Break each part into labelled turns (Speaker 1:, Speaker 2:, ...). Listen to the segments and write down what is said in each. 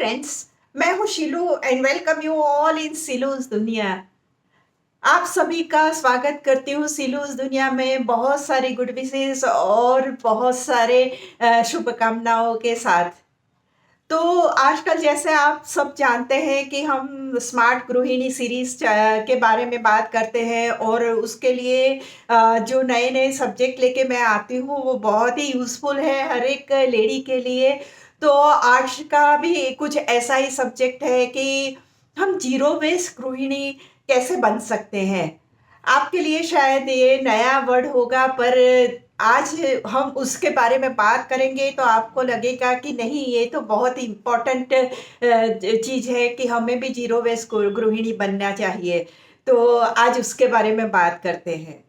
Speaker 1: Friends, मैं हूँ Shilu and welcome you all in Silu's Duniya. आप सभी का स्वागत करती हूँ सिलूस दुनिया में बहुत सारी गुड विशेस और बहुत सारे शुभकामनाओं के साथ। तो आजकल जैसे आप सब जानते हैं कि हम स्मार्ट गृहिणी सीरीज के बारे में बात करते हैं और उसके लिए जो नए नए सब्जेक्ट लेके मैं आती हूँ वो बहुत ही यूज़फुल है हर एक लेडी के लिए। तो आज का भी कुछ ऐसा ही सब्जेक्ट है कि हम जीरो वेस्ट गृहिणी कैसे बन सकते हैं। आपके लिए शायद ये नया वर्ड होगा, पर आज हम उसके बारे में बात करेंगे तो आपको लगेगा कि नहीं, ये तो बहुत इम्पोर्टेंट चीज़ है कि हमें भी जीरो वेस्ट गृहिणी बनना चाहिए। तो आज उसके बारे में बात करते हैं।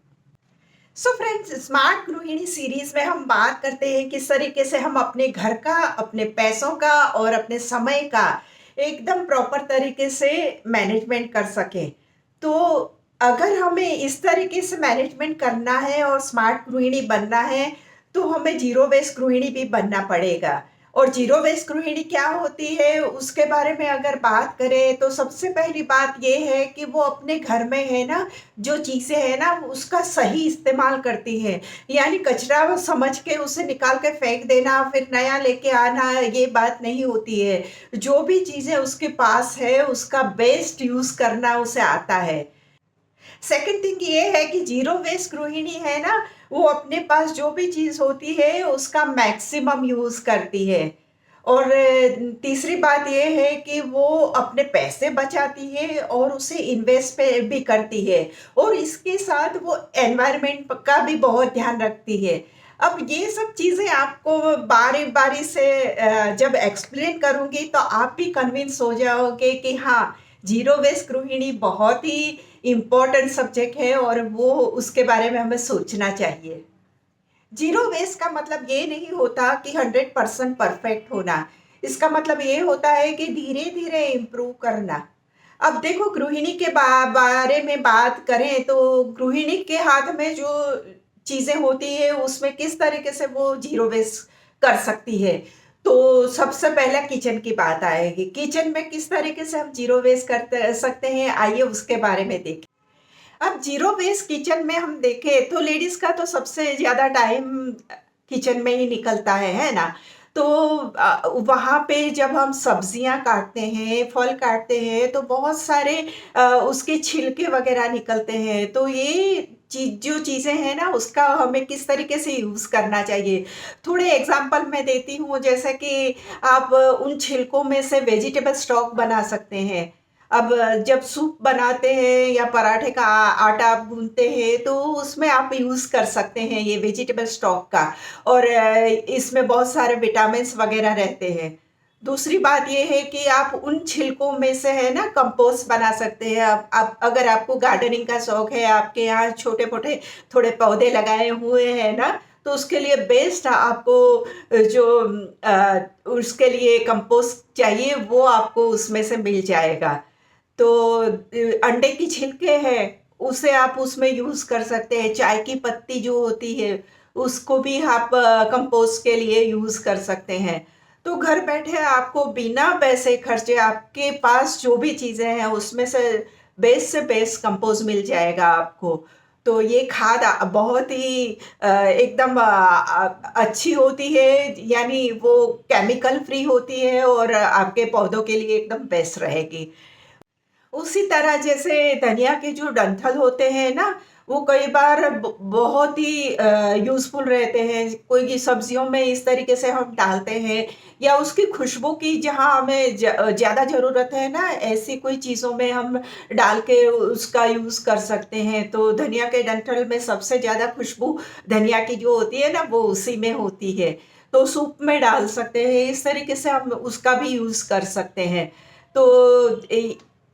Speaker 1: सो फ्रेंड्स, स्मार्ट गृहिणी सीरीज में हम बात करते हैं किस तरीके से हम अपने घर का, अपने पैसों का और अपने समय का एकदम प्रॉपर तरीके से मैनेजमेंट कर सकें। तो अगर हमें इस तरीके से मैनेजमेंट करना है और स्मार्ट गृहिणी बनना है तो हमें जीरो वेस्ट गृहिणी भी बनना पड़ेगा। और जीरो वेस्ट गृहिणी क्या होती है उसके बारे में अगर बात करें तो सबसे पहली बात ये है कि वो अपने घर में है ना, जो चीज़ें हैं ना उसका सही इस्तेमाल करती है। यानी कचरा वो समझ के उसे निकाल के फेंक देना फिर नया लेके आना, ये बात नहीं होती है। जो भी चीज़ें उसके पास है उसका बेस्ट यूज़ करना उसे आता है। सेकंड थिंग ये है कि जीरो वेस्ट गृहिणी है ना, वो अपने पास जो भी चीज़ होती है उसका मैक्सिमम यूज़ करती है। और तीसरी बात ये है कि वो अपने पैसे बचाती है और उसे इन्वेस्ट पे भी करती है और इसके साथ वो एनवायरनमेंट का भी बहुत ध्यान रखती है। अब ये सब चीज़ें आपको बारी बारी से जब एक्सप्लेन करूँगी तो आप भी कन्विंस हो जाओगे कि हाँ, जीरो वेस्ट गृहिणी बहुत ही इम्पोर्टेंट सब्जेक्ट है और वो उसके बारे में हमें सोचना चाहिए। जीरो वेस्ट का मतलब ये नहीं होता कि 100% परफेक्ट होना। इसका मतलब ये होता है कि धीरे धीरे इम्प्रूव करना। अब देखो, गृहिणी के बारे में बात करें तो गृहिणी के हाथ में जो चीज़ें होती है उसमें किस तरीके से वो जीरो वेस्ट कर सकती है। तो सबसे पहला किचन की बात आएगी। किचन में किस तरीके से हम जीरो वेस्ट कर सकते हैं, आइए उसके बारे में देखें। अब जीरो वेस्ट किचन में हम देखें तो लेडीज़ का तो सबसे ज़्यादा टाइम किचन में ही निकलता है ना? तो वहाँ पे जब हम सब्जियाँ काटते हैं, फल काटते हैं तो बहुत सारे उसके छिलके वगैरह निकलते हैं। तो ये जो चीज़ें हैं ना उसका हमें किस तरीके से यूज़ करना चाहिए। थोड़े एग्ज़ाम्पल मैं देती हूँ, जैसे कि आप उन छिलकों में से वेजिटेबल स्टॉक बना सकते हैं। अब जब सूप बनाते हैं या पराठे का आटा आप गूँथते हैं तो उसमें आप यूज़ कर सकते हैं ये वेजिटेबल स्टॉक का। और इसमें बहुत सारे विटामिन्स वगैरह रहते हैं। दूसरी बात ये है कि आप उन छिलकों में से है ना कंपोस्ट बना सकते हैं। आप अगर आपको गार्डनिंग का शौक है, आपके यहाँ छोटे-मोटे थोड़े पौधे लगाए हुए हैं ना, तो उसके लिए बेस्ट आपको जो उसके लिए कंपोस्ट चाहिए वो आपको उसमें से मिल जाएगा। तो अंडे की छिलके हैं, उसे आप उसमें यूज़ कर सकते हैं। चाय की पत्ती जो होती है, उसको भी आप कंपोस्ट के लिए यूज़ कर सकते हैं। तो घर बैठे आपको बिना पैसे खर्चे आपके पास जो भी चीज़ें हैं, उसमें से बेस्ट कंपोस्ट मिल जाएगा आपको। तो ये खाद बहुत ही एकदम अच्छी होती है, यानी वो केमिकल फ्री होती है और आपके पौधों के लिए एकदम बेस्ट रहेगी। उसी तरह जैसे धनिया के जो डंठल होते हैं ना, वो कई बार बहुत ही यूज़फुल रहते हैं। कोई सब्जियों में इस तरीके से हम डालते हैं या उसकी खुशबू की जहाँ हमें ज़्यादा ज़रूरत है ना, ऐसी कोई चीज़ों में हम डाल के उसका यूज़ कर सकते हैं। तो धनिया के डंठल में सबसे ज़्यादा खुशबू धनिया की जो होती है ना, वो उसी में होती है। तो सूप में डाल सकते हैं, इस तरीके से हम उसका भी यूज़ कर सकते हैं। तो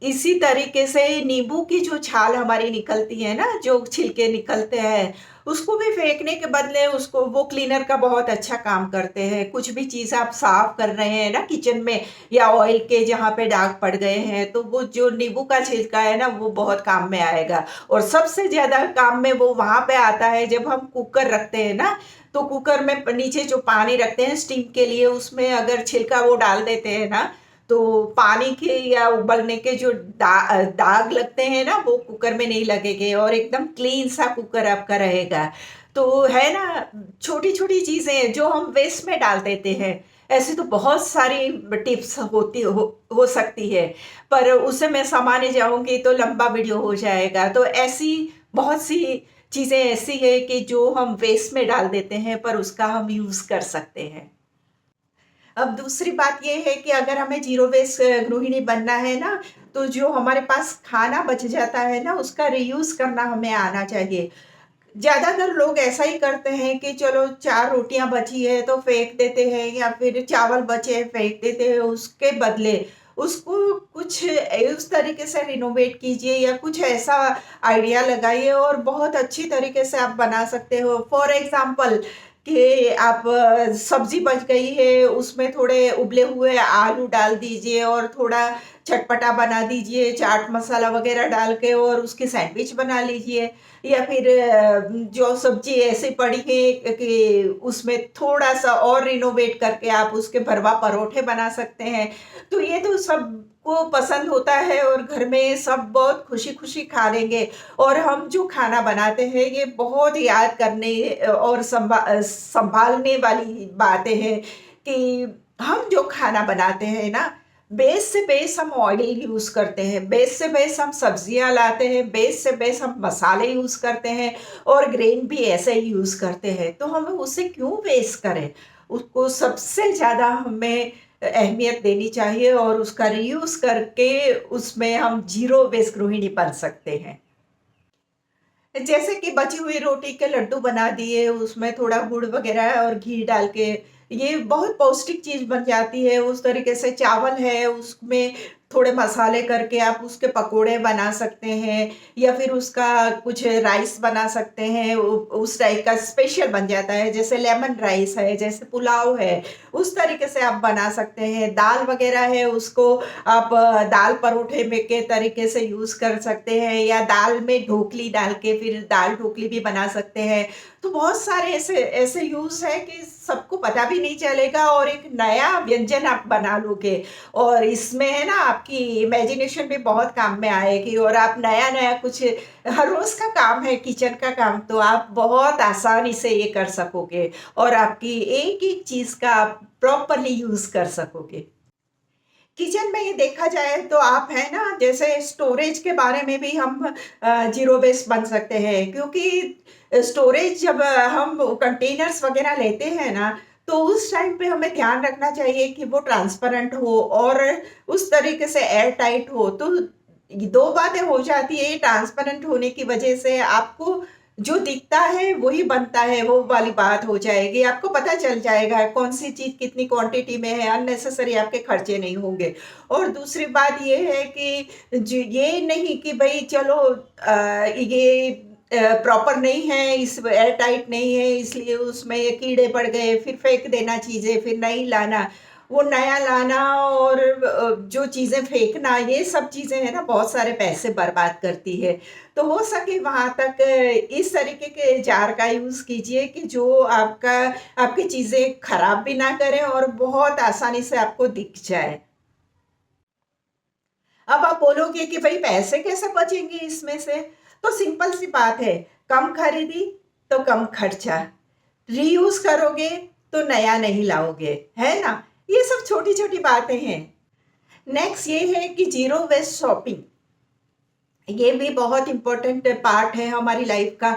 Speaker 1: इसी तरीके से नींबू की जो छाल हमारी निकलती है ना, जो छिलके निकलते हैं, उसको भी फेंकने के बदले उसको वो क्लीनर का बहुत अच्छा काम करते हैं। कुछ भी चीज़ आप साफ कर रहे हैं ना किचन में या ऑयल के जहाँ पे दाग पड़ गए हैं, तो वो जो नींबू का छिलका है ना, वो बहुत काम में आएगा। और सबसे ज़्यादा काम में वो वहाँ पे आता है जब हम कुकर रखते हैं ना, तो कुकर में नीचे जो पानी रखते हैं स्टीम के लिए, उसमें अगर छिलका वो डाल देते हैं ना, तो पानी के या उबलने के जो दाग लगते हैं ना, वो कुकर में नहीं लगेंगे और एकदम क्लीन सा कुकर आपका रहेगा। तो है ना, छोटी-छोटी चीज़ें जो हम वेस्ट में डाल देते हैं, ऐसी तो बहुत सारी टिप्स हो सकती है, पर उससे मैं समाने जाऊँगी तो लंबा वीडियो हो जाएगा। तो ऐसी बहुत सी चीज़ें ऐसी हैं कि जो हम वेस्ट में डाल देते हैं, पर उसका हम यूज़ कर सकते हैं। अब दूसरी बात ये है कि अगर हमें ज़ीरो वेस्ट गृहिणी बनना है ना, तो जो हमारे पास खाना बच जाता है ना, उसका रीयूज़ करना हमें आना चाहिए। ज़्यादातर लोग ऐसा ही करते हैं कि चलो 4 रोटियाँ बची है तो फेंक देते हैं, या फिर चावल बचे हैं फेंक देते हैं, उसके बदले उसको कुछ उस तरीके से रिनोवेट कीजिए या कुछ ऐसा आइडिया लगाइए और बहुत अच्छी तरीके से आप बना सकते हो। फॉर एग्ज़ाम्पल कि आप सब्ज़ी बच गई है, उसमें थोड़े उबले हुए आलू डाल दीजिए और थोड़ा चटपटा बना दीजिए, चाट मसाला वग़ैरह डाल के और उसकी सैंडविच बना लीजिए। या फिर जो सब्ज़ी ऐसे पड़ी है कि उसमें थोड़ा-सा और रिनोवेट करके आप उसके भरवा परोठे बना सकते हैं। तो ये तो सबको पसंद होता है और घर में सब बहुत खुशी-खुशी खा लेंगे। और हम जो खाना बनाते हैं, ये बहुत याद करने और सँभालने वाली बातें हैं कि हम जो खाना बनाते हैं ना, बेस से बेस हम ऑयल यूज़ करते हैं, बेस से बेस हम सब्जियाँ लाते हैं, बेस से बेस हम मसाले यूज़ करते हैं और ग्रेन भी ऐसे ही यूज़ करते हैं। तो हम उसे क्यों वेस्ट करें? उसको सबसे ज़्यादा हमें अहमियत देनी चाहिए और उसका रीयूज़ करके उसमें हम ज़ीरो वेस्ट गृहिणी बन सकते हैं। जैसे कि बची हुई रोटी के लड्डू बना दिए, उसमें थोड़ा गुड़ वगैरह और घी डाल के, ये बहुत पौष्टिक चीज़ बन जाती है। उस तरीके से चावल है, उसमें थोड़े मसाले करके आप उसके पकोड़े बना सकते हैं या फिर उसका कुछ राइस बना सकते हैं। उस टाइप का स्पेशल बन जाता है, जैसे लेमन राइस है, जैसे पुलाव है, उस तरीके से आप बना सकते हैं। दाल वगैरह है, उसको आप दाल परोठे में के तरीके से यूज़ कर सकते हैं या दाल में ढोकली डाल के फिर दाल ढोकली भी बना सकते हैं। तो बहुत सारे ऐसे ऐसे यूज़ है कि सबको पता भी नहीं चलेगा और एक नया व्यंजन आप बना लोगे और इसमें है ना, आपकी इमेजिनेशन भी बहुत काम में आएगी और आप नया-नया कुछ, हर रोज़ का काम है किचन का काम, तो आप बहुत आसानी से ये कर सकोगे और आपकी एक-एक चीज़ का आप प्रॉपरली यूज़ कर सकोगे। किचन में ये देखा जाए तो आप है ना, जैसे स्टोरेज के बारे में भी हम ज़ीरो वेस्ट बन सकते हैं, क्योंकि स्टोरेज जब हम कंटेनर्स वग़ैरह लेते हैं ना, तो उस टाइम पे हमें ध्यान रखना चाहिए कि वो ट्रांसपेरेंट हो और उस तरीके से एयर टाइट हो। तो ये 2 बातें हो जाती है, ट्रांसपेरेंट होने की वज़ह से आपको जो दिखता है वही बनता है, वो वाली बात हो जाएगी। आपको पता चल जाएगा कौन-सी चीज़ कितनी क्वांटिटी में है, अननेसेसरी आपके खर्चे नहीं होंगे। और दूसरी बात ये है कि ये नहीं कि भई चलो ये प्रॉपर नहीं है, इस एयर टाइट नहीं है इसलिए उसमें ये कीड़े पड़ गए, फिर फेंक देना चीज़ें, फिर नहीं लाना। वो नया लाना और जो चीज़ें फेंकना, ये सब चीज़ें हैं ना, बहुत सारे पैसे बर्बाद करती है। तो हो सके वहाँ तक इस तरीके के जार का यूज़ कीजिए कि जो आपकी चीज़ें खराब भी ना करें और बहुत आसानी से आपको दिख जाए। अब आप बोलोगे कि भई पैसे कैसे बचेंगे इसमें से? तो सिंपल सी बात है, कम खरीदी तो कम खर्चा, रीयूज़ करोगे तो नया नहीं लाओगे, है ना? ये सब छोटी-छोटी बातें हैं। नेक्स्ट ये है कि ज़ीरो वेस्ट शॉपिंग। ये भी बहुत इम्पोर्टेंट पार्ट है हमारी लाइफ का।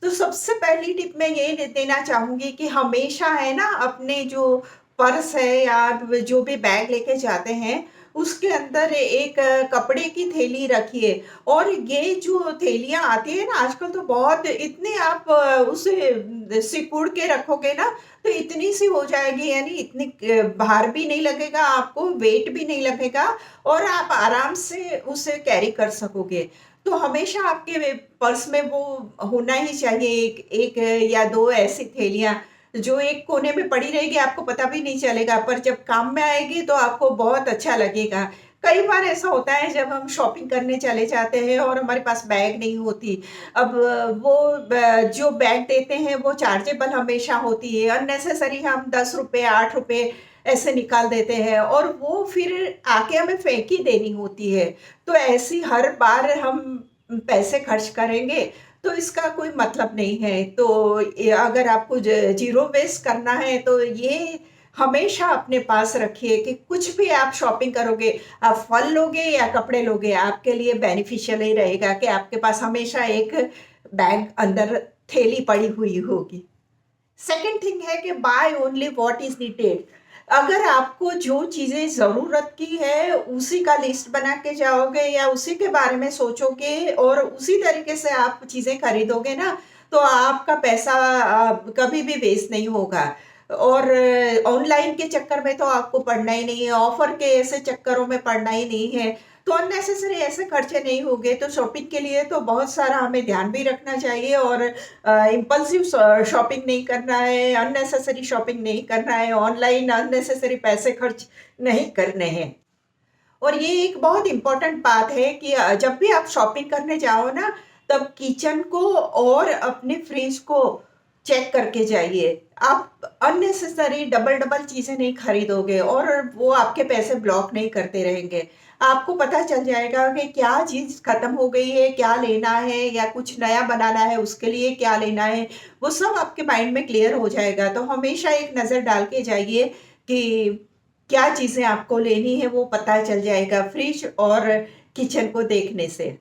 Speaker 1: तो सबसे पहली टिप मैं ये देना चाहूँगी कि हमेशा है ना, अपने जो पर्स है या जो भी बैग लेके जाते हैं, उसके अंदर एक कपड़े की थैली रखिए। और ये जो थैलियाँ आती है ना आजकल, तो बहुत इतने आप उसे सिकुड़ के रखोगे ना, तो इतनी सी हो जाएगी, यानी इतनी भार भी नहीं लगेगा आपको, वेट भी नहीं लगेगा और आप आराम से उसे कैरी कर सकोगे। तो हमेशा आपके पर्स में वो होना ही चाहिए, एक एक या 2 ऐसी थैलियाँ, जो एक कोने में पड़ी रहेगी, आपको पता भी नहीं चलेगा, पर जब काम में आएगी तो आपको बहुत अच्छा लगेगा। कई बार ऐसा होता है जब हम शॉपिंग करने चले जाते हैं और हमारे पास बैग नहीं होती। अब वो जो बैग देते हैं वो चार्जेबल हमेशा होती है, अननेसेसरी हम ₹10 ₹8 ऐसे निकाल देते हैं और वो फिर आके हमें फेंक ही देनी होती है। तो ऐसी हर बार हम पैसे खर्च करेंगे तो इसका कोई मतलब नहीं है। तो अगर आपको जीरो वेस्ट करना है तो ये हमेशा अपने पास रखिए कि कुछ भी आप शॉपिंग करोगे, आप फल लोगे या कपड़े लोगे, आपके लिए बेनिफिशियल ही रहेगा कि आपके पास हमेशा एक बैग अंदर थैली पड़ी हुई होगी। सेकंड थिंग है कि buy only what is needed. अगर आपको जो चीज़ें ज़रूरत की है उसी का लिस्ट बना के जाओगे या उसी के बारे में सोचोगे और उसी तरीके से आप चीज़ें खरीदोगे ना, तो आपका पैसा कभी भी वेस्ट नहीं होगा। और ऑनलाइन के चक्कर में तो आपको पड़ना ही नहीं है, ऑफर के ऐसे चक्करों में पड़ना ही नहीं है, तो अननेसेसरी ऐसे खर्चे नहीं होंगे। तो शॉपिंग के लिए तो बहुत सारा हमें ध्यान भी रखना चाहिए और इम्पल्सिव शॉपिंग नहीं करना है, अननेसेसरी शॉपिंग नहीं करना है, ऑनलाइन अननेसेसरी पैसे खर्च नहीं करने हैं। और ये एक बहुत इम्पोर्टेंट बात है कि जब भी आप शॉपिंग करने जाओ ना, तब किचन को और अपने फ्रिज को चेक करके जाइए। आप अननेसेसरी डबल-डबल चीज़ें नहीं खरीदोगे और वो आपके पैसे ब्लॉक नहीं करते रहेंगे। आपको पता चल जाएगा कि क्या चीज़ खत्म हो गई है, क्या लेना है या कुछ नया बनाना है, उसके लिए क्या लेना है, वो सब आपके माइंड में क्लियर हो जाएगा। तो हमेशा एक नज़र डाल के जाइए कि क्या चीज़ें आपको लेनी है, वो पता चल जाएगा फ्रिज और किचन को देखने से।